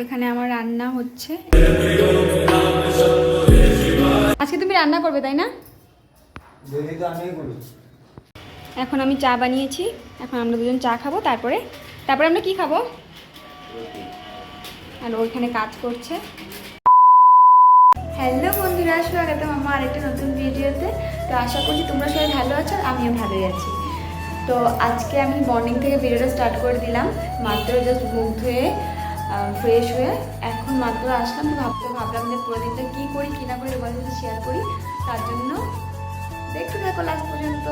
এখানে আমার রান্না হচ্ছে। আজকে তুমি রান্না করবে তাই না? এখন আমি চা বানিয়েছি, এখন আমরা দুজন চা খাবো, তারপরে আমরা কি খাবো? আর ওইখানে কাজ করছে। হ্যালো বন্ধুরা, স্বাগতম আমার আরেকটা নতুন ভিডিওতে। তো আশা করছি তোমরা সবাই ভালো আছো, আমিও ভালোই আছি। তো আজকে আমি মর্নিং থেকে ভিডিওটা স্টার্ট করে দিলাম, মাত্র জাস্ট মুখ ধুয়ে ফ্রেশ হয়ে এখন মাত্র আসলাম। তো ভাবলাম যে পুরো দিনটা কী করি কী না করি তোমাদের সাথে শেয়ার করি, তার জন্য দেখতে থাকো লাস্ট পর্যন্ত।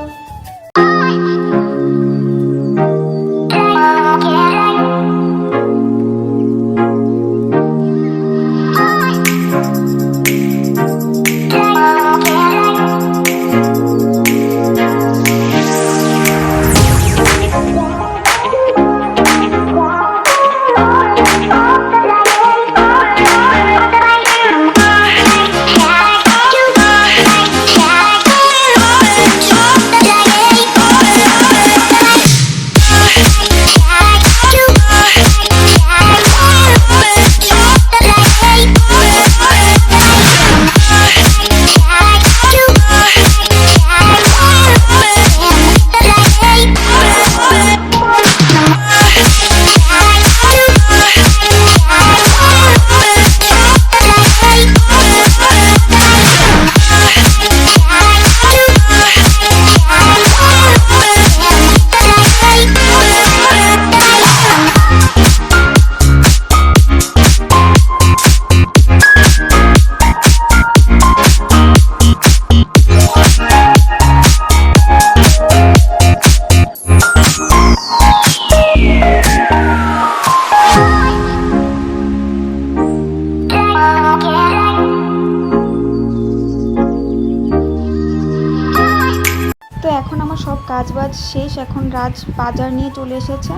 তো এখন আমার সব কাজ বাজ শেষ, এখন রাজ বাজার নিয়ে চলে এসেছে।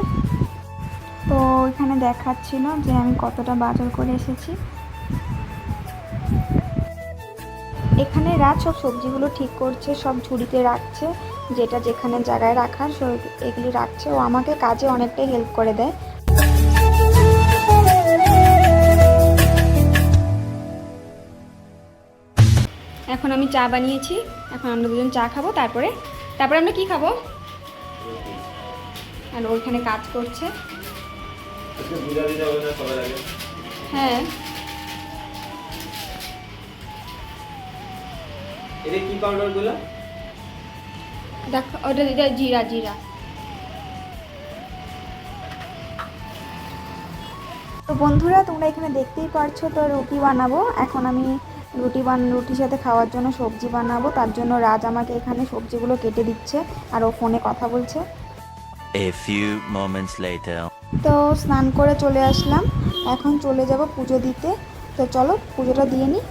তো এখানে দেখাচ্ছিল যে আমি কতটা বাজার করে এসেছি। এখানে রাজ সব সবজিগুলো ঠিক করছে, সব ঝুড়িতে রাখছে, যেটা যেখানে জায়গায় রাখার এগুলি রাখছে। ও আমাকে কাজে অনেকটাই হেল্প করে দেয়। এখন আমি চা বানিয়েছি, এখন আমরা দুজন চা খাবো, তারপরে আমরা কি খাবো? আর ওইখানে কাজ করছে। হ্যাঁ, এটা কি পাউডার গুলো? দেখো ওটা জিরা। তো বন্ধুরা, তোমরা এখানে দেখতেই পারছো, তো রুটি বানাবো। এখন আমি রুটির সাথে খাওয়ার জন্য সবজি বানাবো, তার জন্য রাজ আমাকে এখানে সবজিগুলো কেটে দিচ্ছে আর ও ফোনে কথা বলছে। A few moments later. তো স্নান করে চলে আসলাম, এখন চলে যাব পুজো দিতে। তো চলো পুজোটা দিয়ে নিই।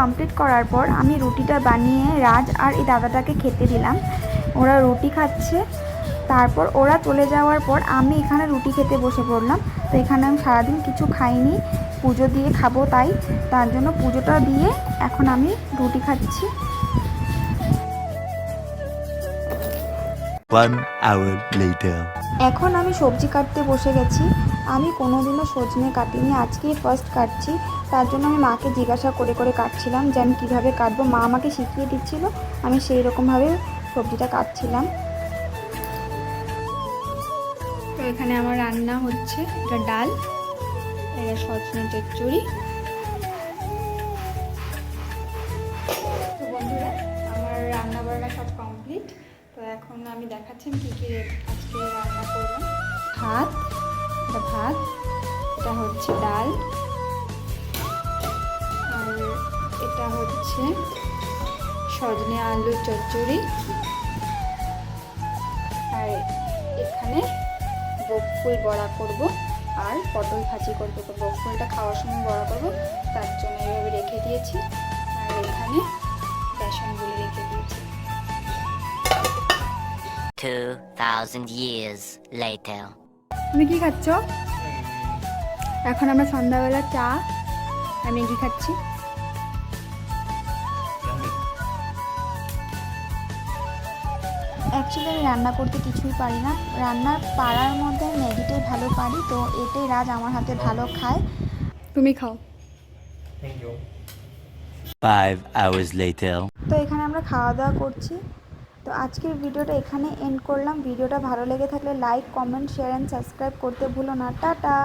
কমপ্লিট করার পর আমি রুটিটা বানিয়ে রাজ আর এই দাদাটাকে খেতে দিলাম। ওরা রুটি খাচ্ছে। তারপর ওরা চলে যাওয়ার পর আমি এখানে রুটি খেতে বসে পড়লাম। তো এখানে আমি সারাদিন কিছু খাইনি, পুজো দিয়ে খাবো, তার জন্য পুজোটা দিয়ে এখন আমি রুটি খাচ্ছি। 1 hour later. এখন আমি সবজি কাটতে বসে গেছি। আমি কোনোদিনও সজনে কাটিনি, আজকেই ফার্স্ট কাটছি। তার জন্য আমি মাকে জিজ্ঞাসা করে করে কাটছিলাম যে আমি কীভাবে কাটবো। মা আমাকে শিখিয়ে দিচ্ছিল, আমি সেই রকমভাবে সবজিটা কাটছিলাম। তো এখানে আমার রান্না হচ্ছে, এটা ডাল, এটা সজনে চচ্চড়ি। তো বন্ধুরা, আমার রান্না বান্না সব কমপ্লিট। তো এখন আমি দেখাচ্ছি আমি কী কী আজকে রান্না করলাম। ভাত, এটা হচ্ছে ডাল, আর এটা হচ্ছে সজনে আলুর চচ্চড়ি, আর এখানে বকফুল বড়া করব আর পটল ভাজি করব। তো বকফুলটা খাওয়ার সময় বড়া করব, তার জন্য এইভাবে রেখে দিয়েছি। আর এখানে বেসনগুলি রেখে দিয়েছি। 2000 years later. তুমি কি খাচ্ছ? এখন আমরা সন্ধ্যাবেলা চা আর ম্যাগি খাচ্ছি। অ্যাকচুয়ালি আমি রান্না করতে কিছুই পারি না, রান্নার পাড়ার মধ্যে আমি ম্যাগিটাই ভালো পারি। তো এটাই রাজ আমার হাতে ভালো খায়। তুমি খাও। Thank you. 5 hours later. তো এখানে আমরা খাওয়া দাওয়া করছি। তো আজকের ভিডিওটা এখানে এন্ড করলাম। ভিডিওটা ভালো লেগে থাকলে like, comment, share and subscribe করতে ভুলো না। টাটা।